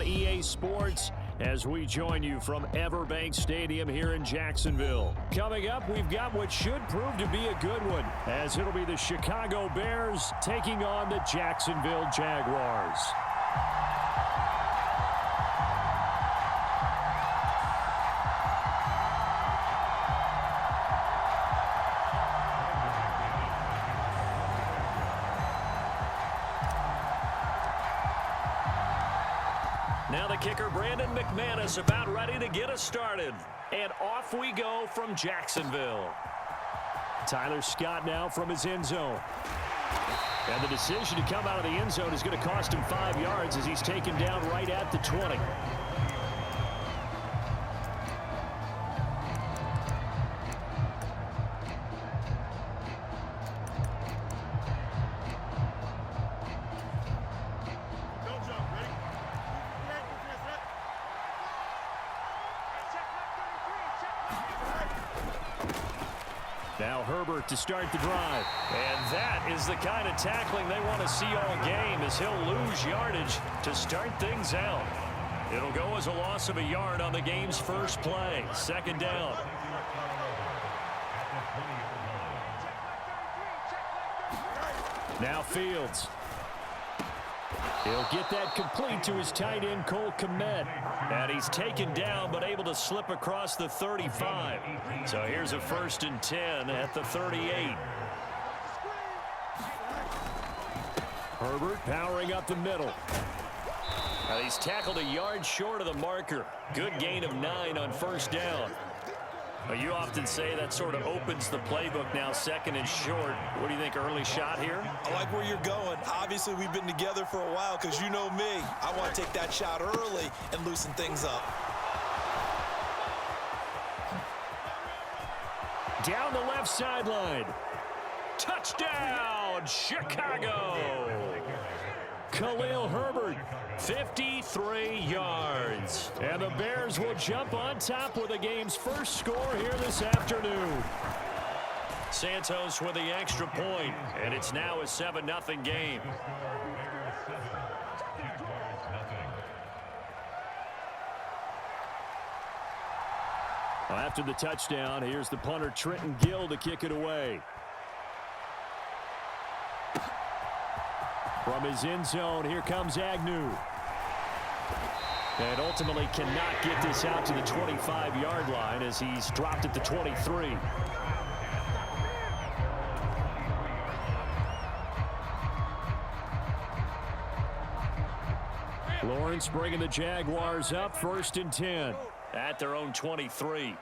EA Sports as we join you from Everbank Stadium here in Jacksonville. Coming up, we've got what should prove to be a good one, as it'll be the Chicago Bears taking on the Jacksonville Jaguars. Now the kicker, Brandon McManus, about ready to get us started. And off we go from Jacksonville. Tyler Scott now from his end zone. And the decision to come out of the end zone is going to cost him 5 yards as he's taken down right at the 20. Now Herbert to start the drive. And that is the kind of tackling they want to see all game, as he'll lose yardage to start things out. It'll go as a loss of a yard on the game's first play. Second down. Now Fields. He'll get that complete to his tight end, Cole Kmet. And he's taken down, but able to slip across the 35. So here's a 1st and 10 at the 38. Herbert powering up the middle. Now he's tackled a yard short of the marker. Good gain of 9 on 1st down. Well, you often say that sort of opens the playbook now, 2nd and short. What do you think, early shot here? I like where you're going. Obviously, we've been together for a while because you know me. I want to take that shot early and loosen things up. Down the left sideline. Touchdown, Chicago! Khalil Herbert, 53 yards. And the Bears will jump on top with the game's first score here this afternoon. Santos with the extra point, and it's now a 7-0 game. Well, after the touchdown, here's the punter Trenton Gill to kick it away. From his end zone, here comes Agnew. And ultimately cannot get this out to the 25-yard line as he's dropped at the 23. Lawrence bringing the Jaguars up, 1st and 10 at their own 23.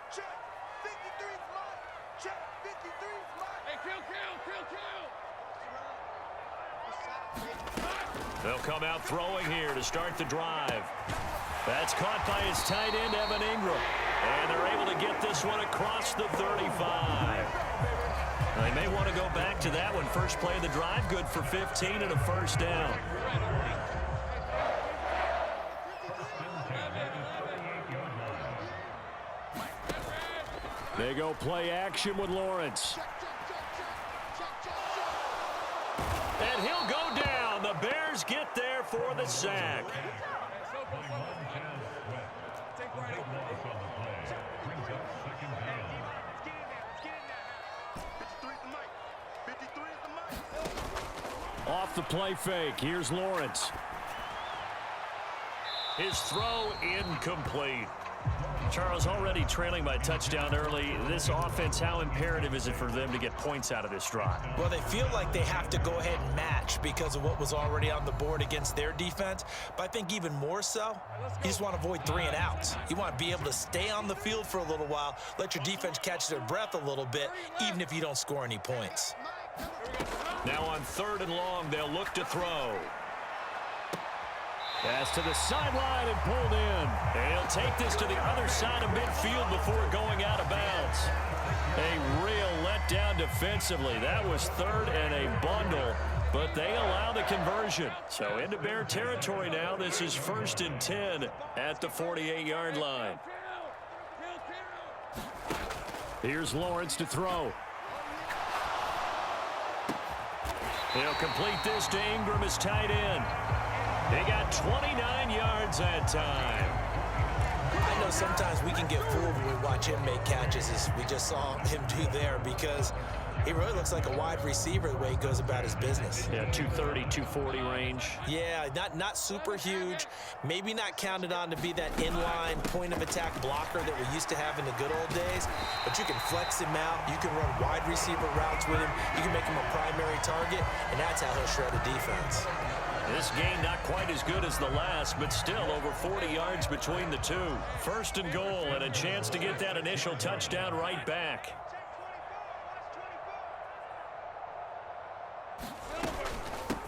They'll come out throwing here to start the drive. That's caught by his tight end, Evan Ingram. And they're able to get this one across the 35. They may want to go back to that one. First play of the drive, good for 15 and a 1st down. They go play action with Lawrence. And he'll go down. The Bears get there for the sack. Off the play fake. Here's Lawrence. His throw incomplete. Charles, already trailing by touchdown early. This offense, how imperative is it for them to get points out of this drive? Well, they feel like they have to go ahead and match because of what was already on the board against their defense. But I think even more so, you just want to avoid 3 and outs. You want to be able to stay on the field for a little while, let your defense catch their breath a little bit, even if you don't score any points. Now on 3rd and long, they'll look to throw. Pass to the sideline and pulled in. And he'll take this to the other side of midfield before going out of bounds. A real letdown defensively. That was 3rd and a bundle, but they allow the conversion. So into Bear territory now. This is 1st and 10 at the 48-yard line. Here's Lawrence to throw. He'll complete this to Ingram, his tight end. They got 29 yards yards that time. I know sometimes we can get fooled when we watch him make catches, as we just saw him do there, because he really looks like a wide receiver the way he goes about his business. Yeah, 230, 240 range. Yeah, not super huge. Maybe not counted on to be that inline point-of-attack blocker that we used to have in the good old days. But you can flex him out. You can run wide receiver routes with him. You can make him a primary target, and that's how he'll shred a defense. This game not quite as good as the last, but still over 40 yards between the two. First and goal, and a chance to get that initial touchdown right back.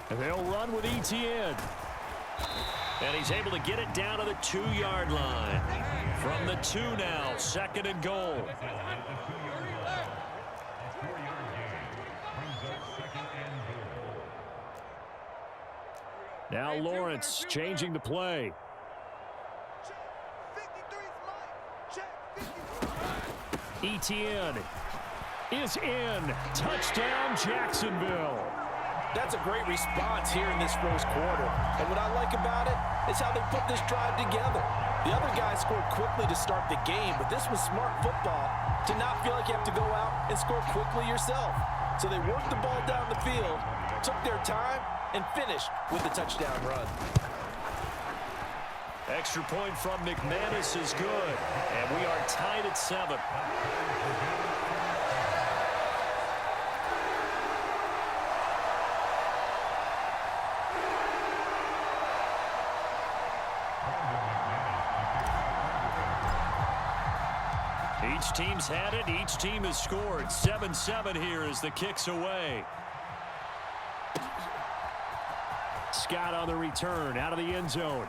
And they'll run with ETN. And he's able to get it down to the 2-yard line. From the 2 now, second and goal. Now Lawrence changing the play. ETN is in. Touchdown, Jacksonville. That's a great response here in this first quarter. And what I like about it is how they put this drive together. The other guys scored quickly to start the game, but this was smart football to not feel like you have to go out and score quickly yourself. So they worked the ball down the field, took their time, and finished with the touchdown run. Extra point from McManus is good, and we are tied at 7. Each team's had it. Each team has scored. 7-7 here as the kick's away. Scott on the return out of the end zone.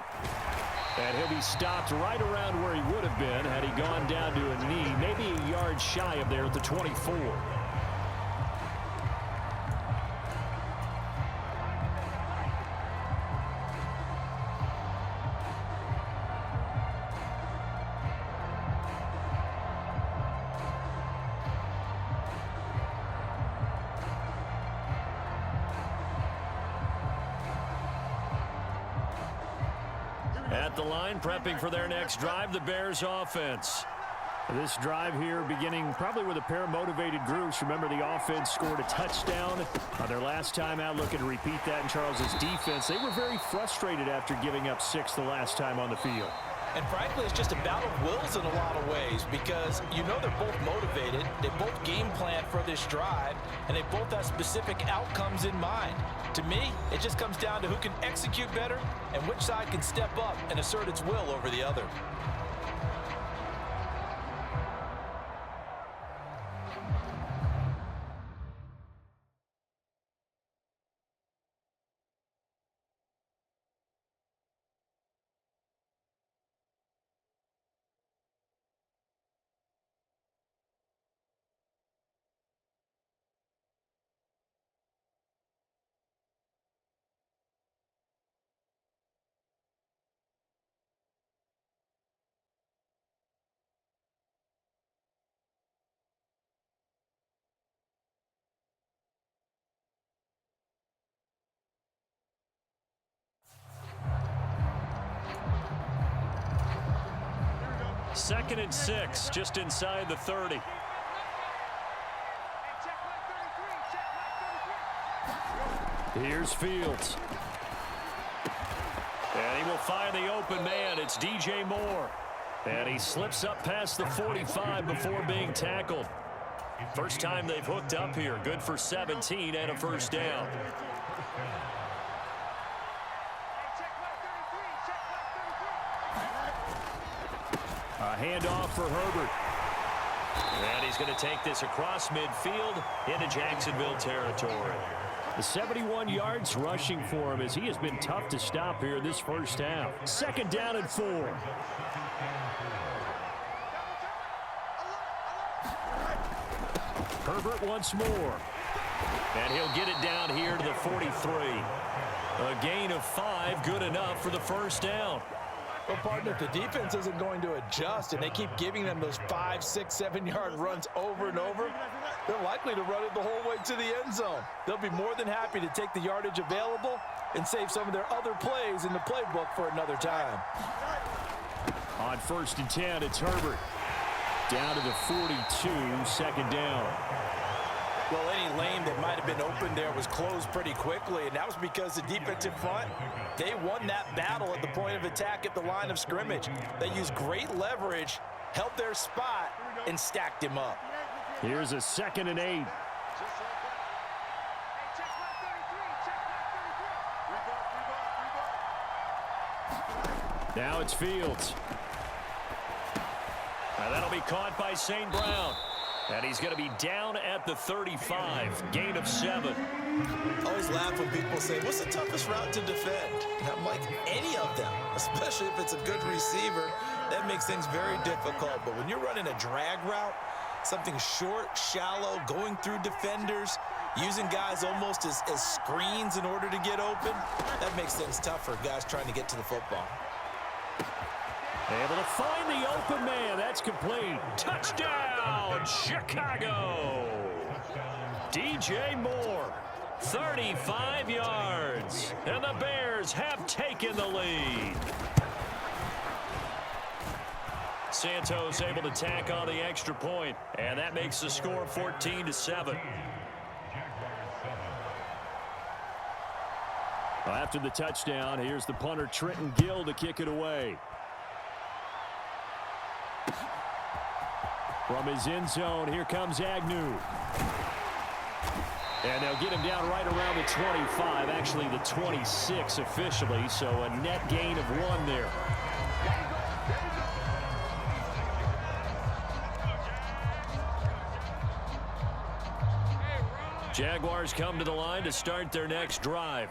And he'll be stopped right around where he would have been had he gone down to a knee, maybe a yard shy of there at the 24. At the line, prepping for their next drive, the Bears offense. This drive here beginning probably with a pair of motivated groups. Remember, the offense scored a touchdown on their last time out. Looking to repeat that in Charles's defense. They were very frustrated after giving up 6 the last time on the field. And frankly, it's just a battle of wills in a lot of ways, because you know they're both motivated, they both game plan for this drive, and they both have specific outcomes in mind. To me, it just comes down to who can execute better and which side can step up and assert its will over the other. Second and 6, just inside the 30. Here's Fields. And he will find the open man. It's DJ Moore. And he slips up past the 45 before being tackled. First time they've hooked up here. Good for 17 and a first down. A handoff for Herbert. And he's going to take this across midfield into Jacksonville territory. The 71 yards rushing for him as he has been tough to stop here this first half. Second down and 4. Herbert once more. And he'll get it down here to the 43. A gain of 5, good enough for the first down. Well, partner, if the defense isn't going to adjust and they keep giving them those 5, 6, 7-yard runs over and over, they're likely to run it the whole way to the end zone. They'll be more than happy to take the yardage available and save some of their other plays in the playbook for another time. On 1st and 10, it's Herbert. Down to the 42, second down. Well, any lane that might have been open there was closed pretty quickly, and that was because the defensive front, they won that battle at the point of attack at the line of scrimmage. They used great leverage, held their spot, and stacked him up. Here's a 2nd and 8. Now it's Fields. Now that'll be caught by St. Brown. And he's going to be down at the 35, gain of 7. I always laugh when people say, what's the toughest route to defend? And I'm like, any of them, especially if it's a good receiver. That makes things very difficult. But when you're running a drag route, something short, shallow, going through defenders, using guys almost as screens in order to get open, that makes things tough for guys trying to get to the football. Able to find the open man. That's complete. Touchdown, Chicago. DJ Moore, 35 yards. And the Bears have taken the lead. Santos able to tack on the extra point, and that makes the score 14-7. Well, after the touchdown, here's the punter Trenton Gill to kick it away. From his end zone, here comes Agnew. And they'll get him down right around the 25, actually the 26 officially, so a net gain of 1 there. Jaguars come to the line to start their next drive.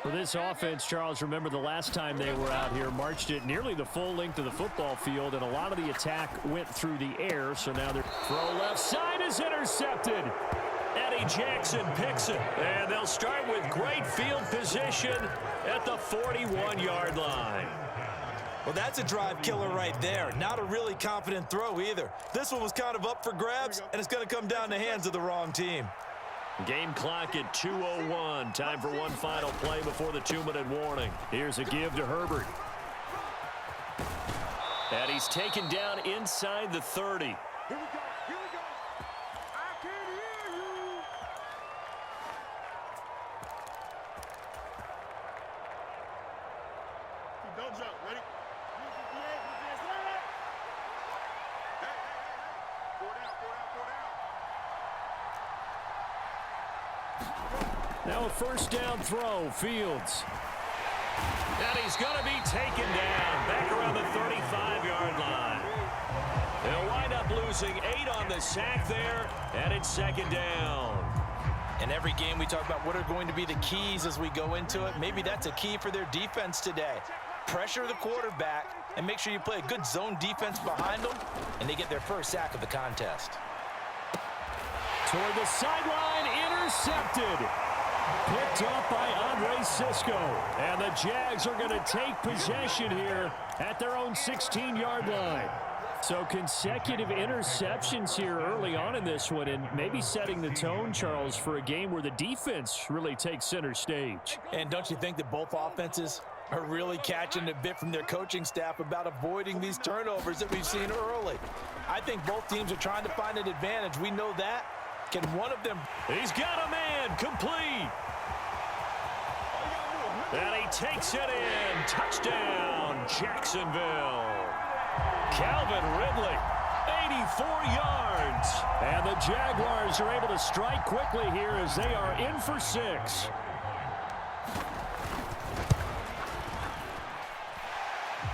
For this offense, Charles, remember the last time they were out here, marched it nearly the full length of the football field, and a lot of the attack went through the air, so now their throw left side is intercepted. Eddie Jackson picks it, and they'll start with great field position at the 41-yard line. Well, that's a drive killer right there. Not a really confident throw either. This one was kind of up for grabs, and it's going to come down the hands of the wrong team. Game clock at 2:01. Time for one final play before the 2-minute warning. Here's a give to Herbert. And he's taken down inside the 30. Here we go. Here we go. I can hear you. Don't jump. Ready? Now a first down throw, Fields. And he's going to be taken down back around the 35-yard line. They'll wind up losing 8 on the sack there, and it's 2nd down. In every game we talk about what are going to be the keys as we go into it. Maybe that's a key for their defense today. Pressure the quarterback and make sure you play a good zone defense behind them, and they get their first sack of the contest. Toward the sideline, intercepted. Picked up by Andre Cisco. And the Jags are going to take possession here at their own 16-yard line. So consecutive interceptions here early on in this one, and maybe setting the tone, Charles, for a game where the defense really takes center stage. And don't you think that both offenses are really catching a bit from their coaching staff about avoiding these turnovers that we've seen early? I think both teams are trying to find an advantage. We know that. Can one of them? He's got a man, complete. And he takes it in. Touchdown, Jacksonville. Calvin Ridley, 84 yards. And the Jaguars are able to strike quickly here as they are in for 6.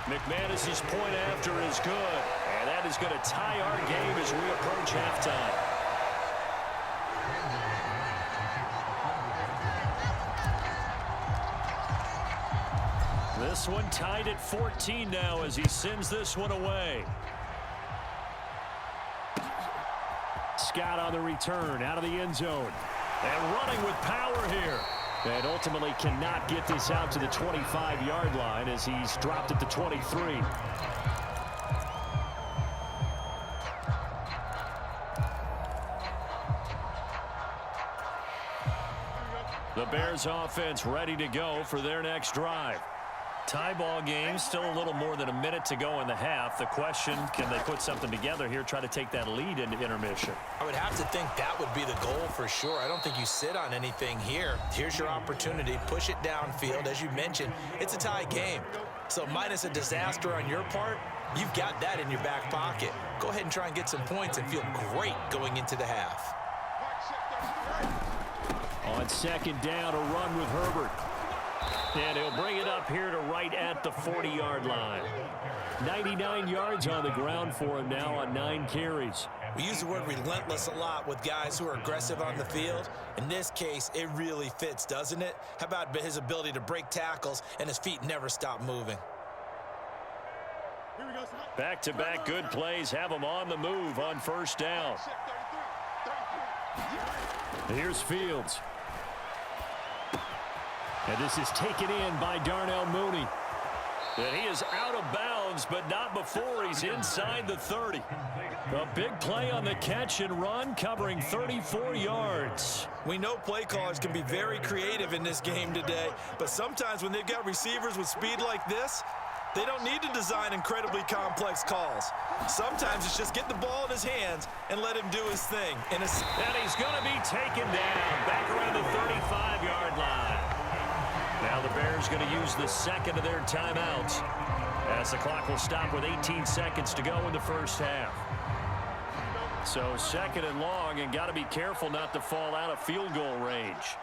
McManus's point after is good. And that is going to tie our game as we approach halftime. This one tied at 14 now as he sends this one away. Scott on the return out of the end zone. And running with power here. And ultimately cannot get this out to the 25-yard line as he's dropped at the 23. The Bears offense ready to go for their next drive. Tie ball game, still a little more than a minute to go in the half. The question, can they put something together here, try to take that lead into intermission? I would have to think that would be the goal for sure. I don't think you sit on anything here. Here's your opportunity. Push it downfield. As you mentioned, it's a tie game. So minus a disaster on your part, you've got that in your back pocket. Go ahead and try and get some points and feel great going into the half. On second down, a run with Herbert. And he'll bring it up here to right at the 40-yard line. 99 yards on the ground for him now on 9 carries. We use the word relentless a lot with guys who are aggressive on the field. In this case, it really fits, doesn't it? How about his ability to break tackles and his feet never stop moving? Back-to-back good plays have him on the move on first down. Here's Fields. And this is taken in by Darnell Mooney. And he is out of bounds, but not before he's inside the 30. A big play on the catch and run, covering 34 yards. We know play callers can be very creative in this game today, but sometimes when they've got receivers with speed like this, they don't need to design incredibly complex calls. Sometimes it's just get the ball in his hands and let him do his thing. And he's going to be taken down back around the 35-yard line. Now the Bears going to use the second of their timeouts as the clock will stop with 18 seconds to go in the first half. So second and long, and got to be careful not to fall out of field goal range.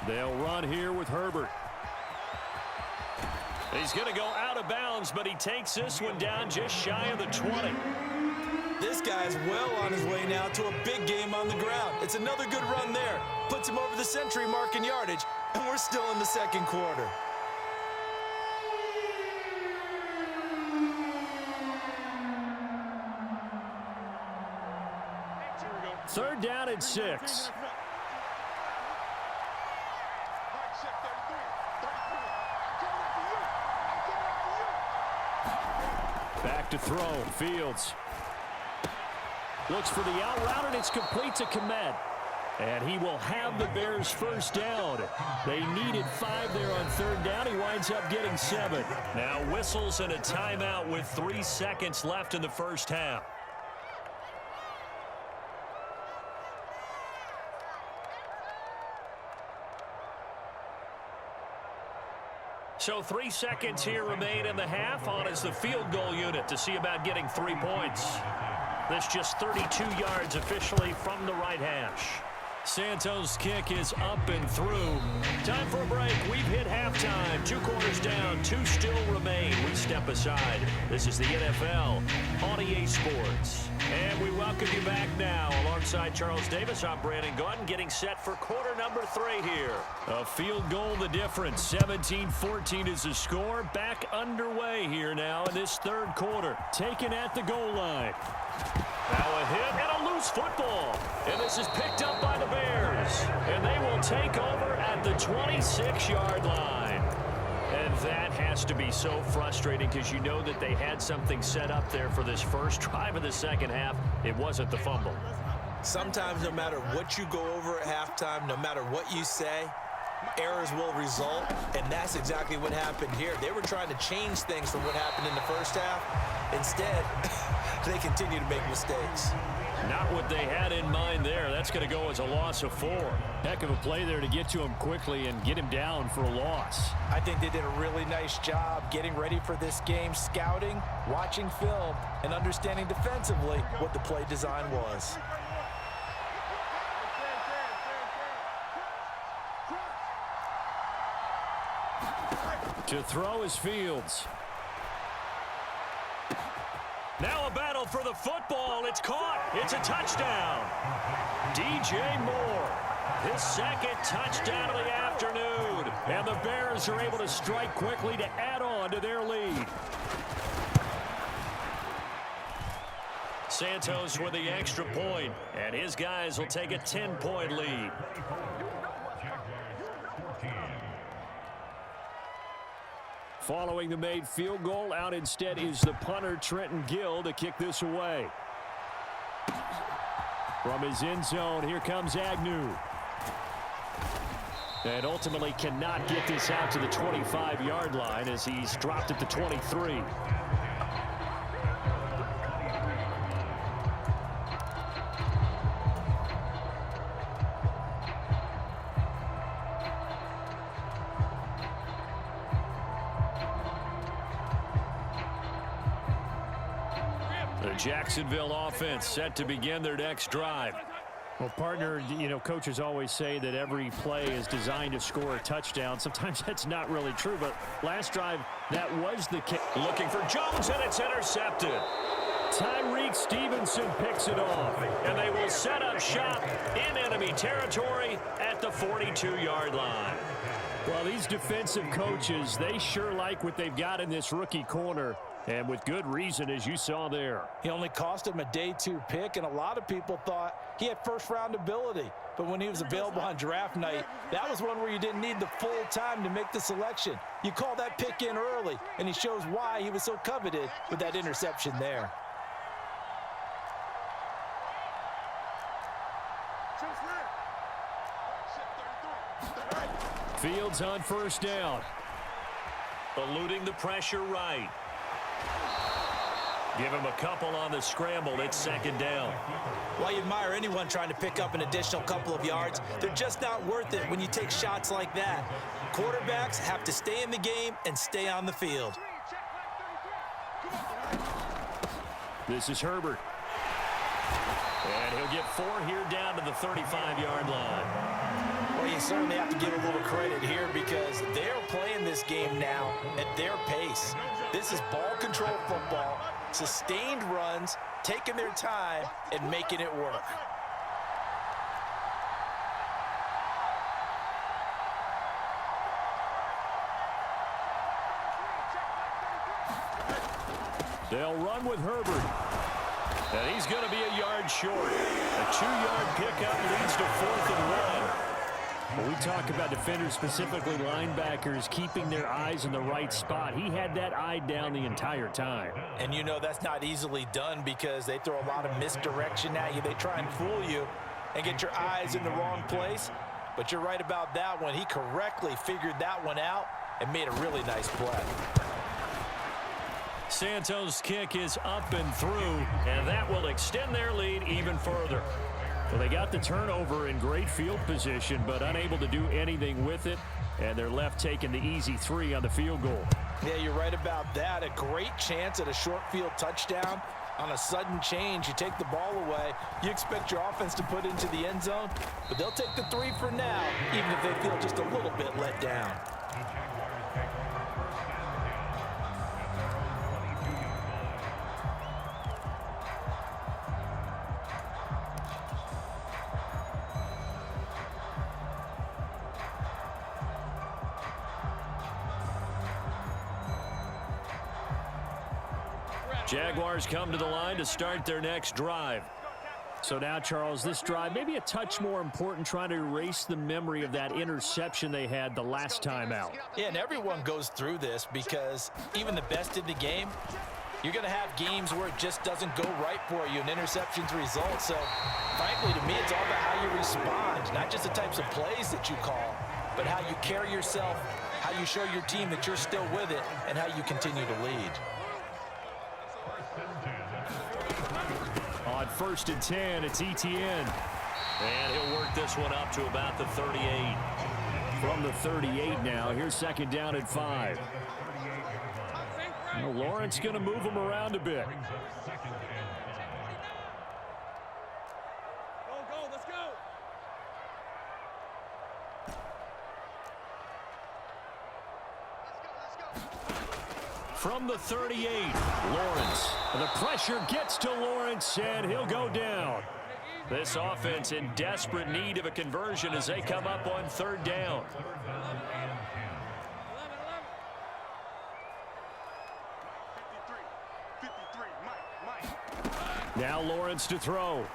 They'll run here with Herbert. He's going to go out of bounds, but he takes this one down just shy of the 20. This guy's well on his way now to a big game on the ground. It's another good run there. Puts him over the century mark in yardage, and we're still in the second quarter. Third down and 6. Back to throw. Fields looks for the out route, and it's complete to Komet. And he will have the Bears first down. They needed 5 there on third down. He winds up getting 7. Now whistles and a timeout with 3 seconds left in the first half. So 3 seconds here remain in the half. On is the field goal unit to see about getting 3 points. This just 32 yards officially from the right hash. Santos' kick is up and through. Time for a break. We've hit halftime. 2 quarters down. 2 still remain. We step aside. This is the NFL on EA Sports. And we welcome you back now. Alongside Charles Davis, I'm Brandon Gaudin, getting set for quarter number 3 here. A field goal the difference. 17-14 is the score. Back underway here now in this third quarter. Taken at the goal line. Now a hit and a loose football. And this is picked up by the Bears. And they will take over at the 26-yard line. And that has to be so frustrating because you know that they had something set up there for this first drive of the second half. It wasn't the fumble. Sometimes no matter what you go over at halftime, no matter what you say, errors will result, and that's exactly what happened here. They were trying to change things from what happened in the first half. Instead, they continue to make mistakes. Not what they had in mind there. That's going to go as a loss of 4. Heck of a play there to get to him quickly and get him down for a loss. I think they did a really nice job getting ready for this game, scouting, watching film, and understanding defensively what the play design was. To throw is Fields. Now a battle for the football. It's caught. It's a touchdown. DJ Moore, his second touchdown of the afternoon. And the Bears are able to strike quickly to add on to their lead. Santos with the extra point, and his guys will take a 10-point lead. Following the made field goal, out instead is the punter, Trenton Gill, to kick this away. From his end zone, here comes Agnew. And ultimately cannot get this out to the 25-yard line as he's dropped at the 23. The Jacksonville offense set to begin their next drive. Well, partner, you know, coaches always say that every play is designed to score a touchdown. Sometimes that's not really true, but last drive, that was the case. Looking for Jones, and it's intercepted. Tyreek Stevenson picks it off, and they will set up shop in enemy territory at the 42-yard line. Well, these defensive coaches, they sure like what they've got in this rookie corner, and with good reason, as you saw there. He only cost him a day 2 pick, and a lot of people thought he had first-round ability. But when he was available on draft night, that was one where you didn't need the full time to make the selection. You call that pick in early, and he shows why he was so coveted with that interception there. Fields on first down. Eluding the pressure right. Give him a couple on the scramble. It's second down. Well, you admire anyone trying to pick up an additional couple of yards. They're just not worth it when you take shots like that. Quarterbacks have to stay in the game and stay on the field. This is Herbert. And he'll get 4 here down to the 35-yard line. Well, you certainly have to give a little credit here because they're playing this game now at their pace. This is ball control football, sustained runs, taking their time, and making it work. They'll run with Herbert. And he's going to be a yard short. A 2-yard pickup leads to 4th and 1. When we talk about defenders, specifically linebackers, keeping their eyes in the right spot, he had that eye down the entire time. And you know that's not easily done because they throw a lot of misdirection at you. They try and fool you and get your eyes in the wrong place. But you're right about that one. He correctly figured that one out and made a really nice play. Santos' kick is up and through, and that will extend their lead even further. Well, they got the turnover in great field position, but unable to do anything with it, and they're left taking the easy 3 on the field goal. Yeah, you're right about that. A great chance at a short field touchdown. On a sudden change, you take the ball away. You expect your offense to put into the end zone, but they'll take the 3 for now, even if they feel just a little bit let down. Jaguars come to the line to start their next drive. So now, Charles, this drive maybe a touch more important, trying to erase the memory of that interception they had the last time out. Yeah, and everyone goes through this because even the best in the game, you're going to have games where it just doesn't go right for you, and interceptions result. So, frankly, to me, it's all about how you respond, not just the types of plays that you call, but how you carry yourself, how you show your team that you're still with it, and how you continue to lead. On 1st and 10, it's Etienne. And he'll work this one up to about the 38. From the 38 now, here's 2nd down and 5. Well, Lawrence going to move him around a bit. Let's go. From the 38, Lawrence. The pressure gets to Lawrence, and he'll go down. This offense in desperate need of a conversion as they come up on 3rd down. Now Lawrence to throw.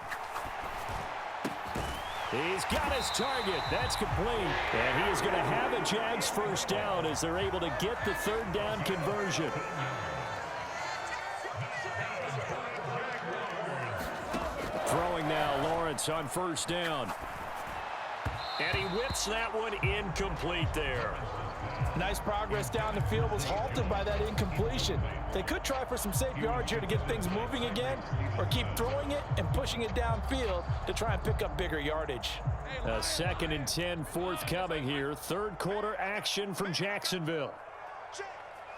He's got his target. That's complete. And he is going to have a Jags 1st down as they're able to get the 3rd down conversion. Throwing now, Lawrence. pass on first down. And he whips that one incomplete there. Nice progress down the field, was halted by that incompletion. They could try for some safe yards here to get things moving again, or keep throwing it and pushing it downfield to try and pick up bigger yardage. A 2nd and 10 forthcoming here. Third quarter action from Jacksonville. Check.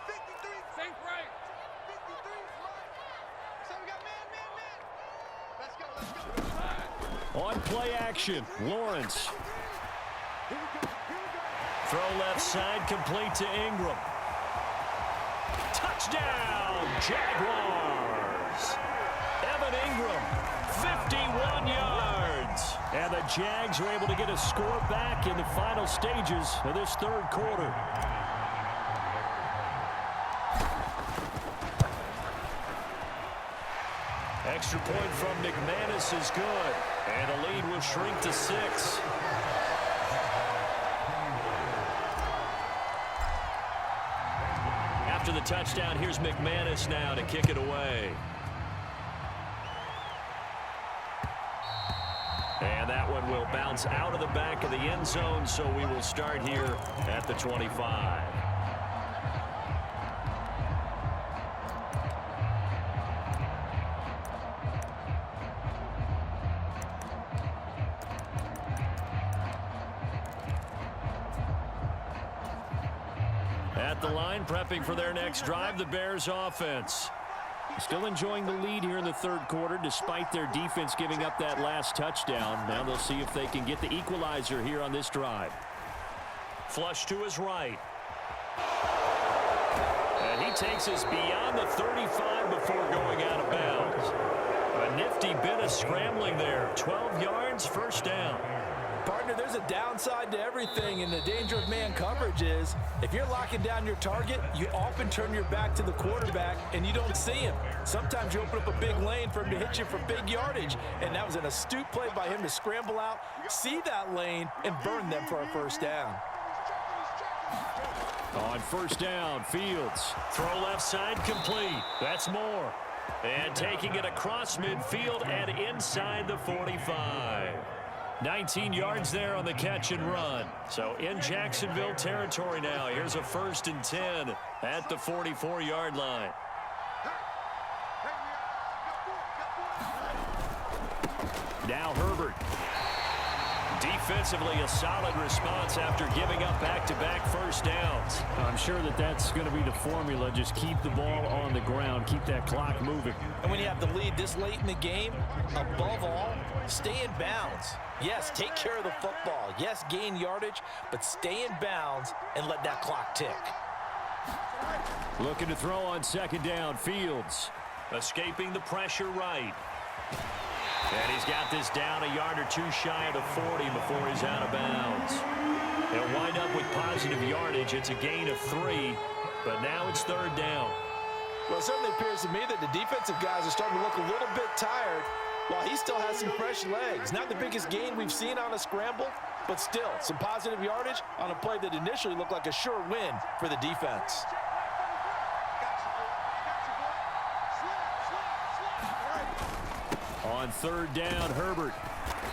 53. Safe right. 53 right. So we got man. Let's go. On play action, Lawrence. Here we go. Throw left side, complete to Ingram. Touchdown, Jaguars. Evan Ingram, 51 yards. And the Jags are able to get a score back in the final stages of this third quarter. Extra point from McManus is good. And the lead will shrink to 6. After the touchdown, here's McManus now to kick it away. And that one will bounce out of the back of the end zone, so we will start here at the 25. At the line, prepping for their next drive, the Bears offense. Still enjoying the lead here in the third quarter, despite their defense giving up that last touchdown. Now they'll see if they can get the equalizer here on this drive. Flush to his right. And he takes us beyond the 35 before going out of bounds. A nifty bit of scrambling there. 12 yards, first down. Partner, there's a downside to everything, and the danger of man coverage is if you're locking down your target, you often turn your back to the quarterback and you don't see him. Sometimes you open up a big lane for him to hit you for big yardage, and that was an astute play by him to scramble out, see that lane, and burn them for a first down. On first down, Fields. Throw left side, complete. That's more. And taking it across midfield and inside the 45. 19 yards there on the catch and run. So in Jacksonville territory now. Here's a 1st and 10 at the 44-yard line. Now Herbert. Defensively, a solid response after giving up back-to-back first downs. I'm sure that that's going to be the formula. Just keep the ball on the ground. Keep that clock moving. And when you have the lead this late in the game, above all, stay in bounds. Yes, take care of the football. Yes, gain yardage, but stay in bounds and let that clock tick. Looking to throw on second down, Fields. Escaping the pressure right. And he's got this down a yard or two shy of the 40 before he's out of bounds. He'll wind up with positive yardage. It's a gain of 3, but now it's third down. Well, it certainly appears to me that the defensive guys are starting to look a little bit tired while he still has some fresh legs. Not the biggest gain we've seen on a scramble, but still some positive yardage on a play that initially looked like a sure win for the defense. On third down, Herbert.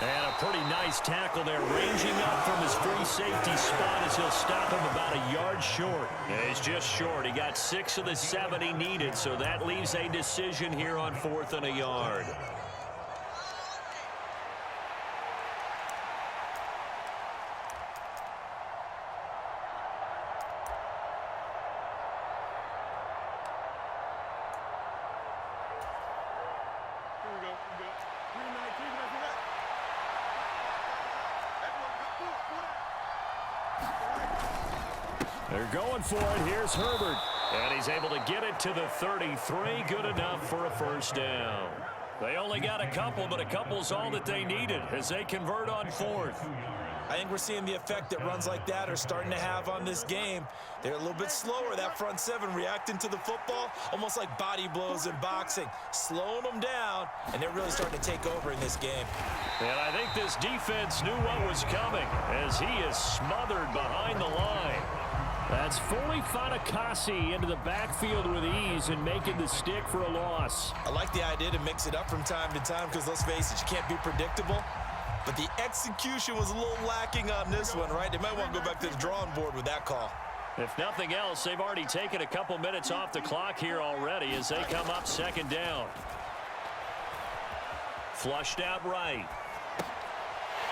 And a pretty nice tackle there, ranging up from his free safety spot as he'll stop him about a yard short. Yeah, he's just short. He got 6 of the 7 he needed, so that leaves a decision here on 4th and a yard. They're going for it. Here's Herbert. And he's able to get it to the 33. Good enough for a first down. They only got a couple, but a couple's all that they needed as they convert on 4th. I think we're seeing the effect that runs like that are starting to have on this game. They're a little bit slower, that front 7, reacting to the football, almost like body blows in boxing, slowing them down, and they're really starting to take over in this game. And I think this defense knew what was coming as he is smothered behind the line. That's fully Fatukasi into the backfield with ease and making the stick for a loss. I like the idea to mix it up from time to time because, let's face it, you can't be predictable. but the execution was a little lacking on this one, right? They might want to go back to the drawing board with that call. If nothing else, they've already taken a couple minutes off the clock here already as they come up second down. Flushed out right.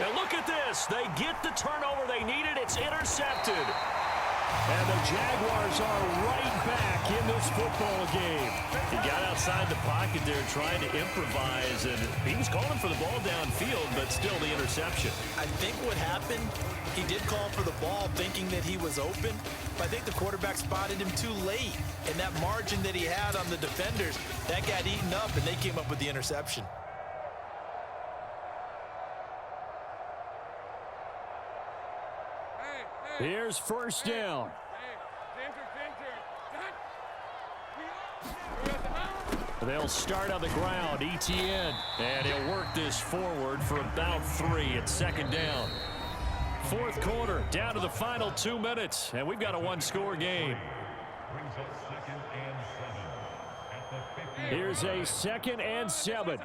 And look at this. They get the turnover they needed. It's intercepted. And the Jaguars are right back in this football game. He got outside the pocket there trying to improvise, and he was calling for the ball downfield, but still the interception. I think what happened, he did call for the ball thinking that he was open, but I think the quarterback spotted him too late. And that margin that he had on the defenders, that got eaten up, and they came up with the interception. Here's first down. They'll start on the ground. ETN. And he'll work this forward for about 3 at second down. Fourth quarter, down to the final 2 minutes. And we've got a one-score game. Here's a 2nd and 7.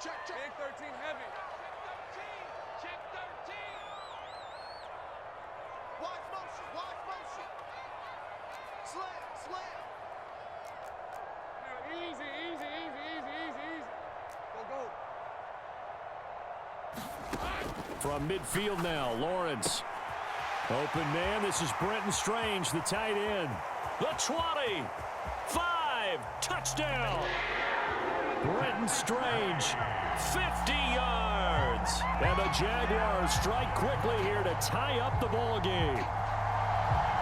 Check 13 heavy. Check 13. Watch motion. Slam. Easy. Go. From midfield now, Lawrence. Open man, this is Brenton Strange, the tight end. The 20. 5. Touchdown. Brenton Strange, 50 yards. and the Jaguars strike quickly here to tie up the ball game.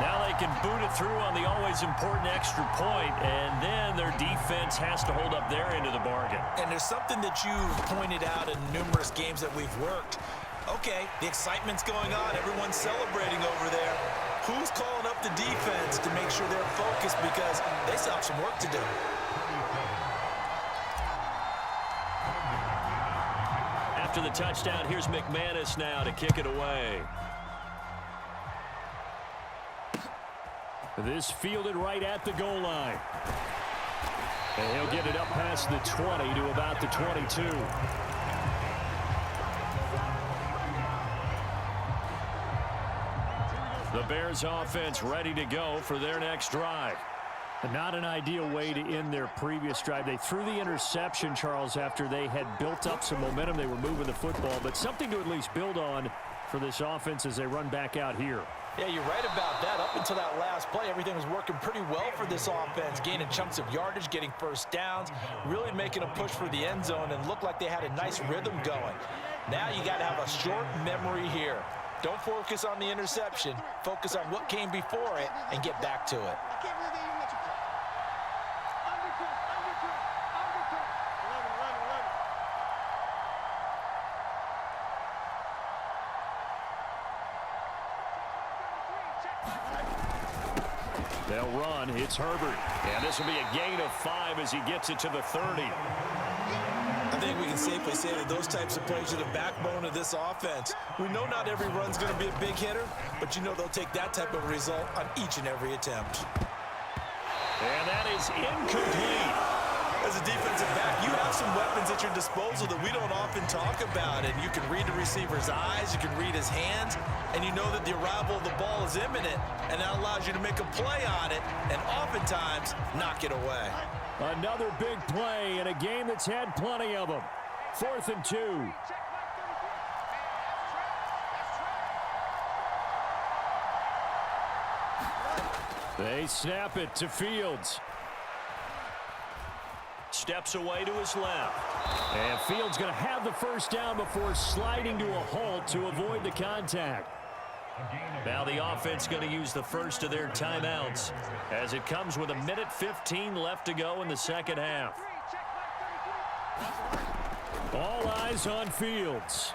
Now they can boot it through on the always important extra point, and then their defense has to hold up their end of the bargain. And there's something that you've pointed out in numerous games that we've worked. Okay, the excitement's going on. Everyone's celebrating over there. Who's calling up the defense to make sure they're focused, because they still have some work to do. After the touchdown, here's McManus now to kick it away. This fielded right at the goal line. And he'll get it up past the 20 to about the 22. The Bears offense ready to go for their next drive. Not an ideal way to end their previous drive. They threw the interception, Charles, after they had built up some momentum. They were moving the football, but something to at least build on for this offense as they run back out here. Yeah, you're right about that. Up until that last play, everything was working pretty well for this offense, gaining chunks of yardage, getting first downs, really making a push for the end zone, and looked like they had a nice rhythm going. Now you got to have a short memory here. Don't focus on the interception. Focus on what came before it and get back to it. They'll run. It's Herbert. And this will be a gain of 5 as he gets it to the 30. I think we can safely say that those types of plays are the backbone of this offense. We know not every run's going to be a big hitter, but you know they'll take that type of result on each and every attempt. And that is incomplete. As a defensive back, you have some weapons at your disposal that we don't often talk about. And you can read the receiver's eyes, you can read his hands, and you know that the arrival of the ball is imminent, and that allows you to make a play on it and oftentimes knock it away. Another big play in a game that's had plenty of them. 4th and 2. They snap it to Fields. Steps away to his left. And Fields going to have the first down before sliding to a halt to avoid the contact. Now the offense going to use the first of their timeouts as it comes with 1:15 left to go in the second half. All eyes on Fields.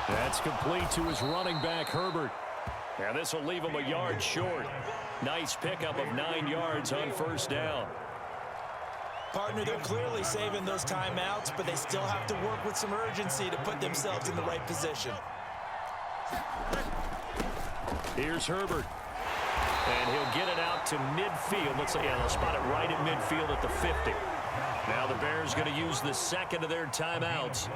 That's complete to his running back, Herbert. And this will leave him a yard short. Nice pickup of 9 yards on first down. Partner, they're clearly saving those timeouts, but they still have to work with some urgency to put themselves in the right position. Here's Herbert. And he'll get it out to midfield. Let's say, yeah, they'll spot it right at midfield at the 50. Now the Bears going to use the second of their timeouts.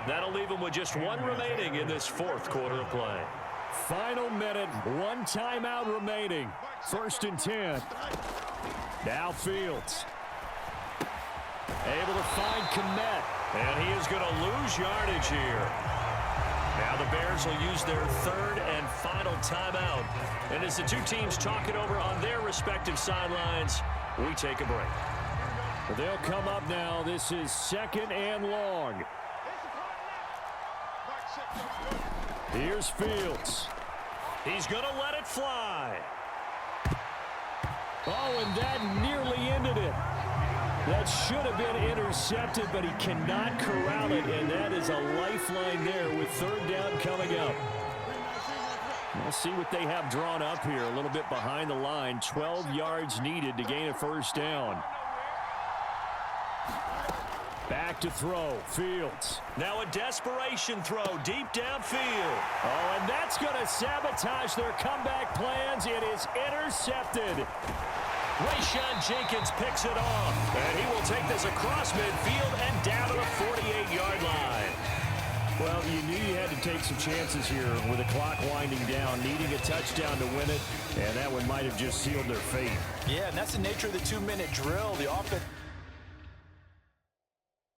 That'll leave them with just one remaining in this fourth quarter of play. Final minute, one timeout remaining. 1st and 10. Now Fields. Able to find Kmet. And he is going to lose yardage here. Now the Bears will use their third and final timeout. And as the two teams talk it over on their respective sidelines, we take a break. Well, they'll come up now. This is 2nd and long. Here's Fields. He's going to let it fly. Oh, and that nearly ended it. That should have been intercepted, but he cannot corral it, and that is a lifeline there with 3rd down coming up. We'll see what they have drawn up here. A little bit behind the line. 12 yards needed to gain a 1st down. Back to throw. Fields. Now a desperation throw deep downfield. Oh, and that's going to sabotage their comeback plans. It is intercepted. Rayshawn Jenkins picks it off. And he will take this across midfield and down to the 48-yard line. Well, you knew you had to take some chances here with the clock winding down, needing a touchdown to win it, and that one might have just sealed their fate. Yeah, and that's the nature of the 2-minute drill. The offense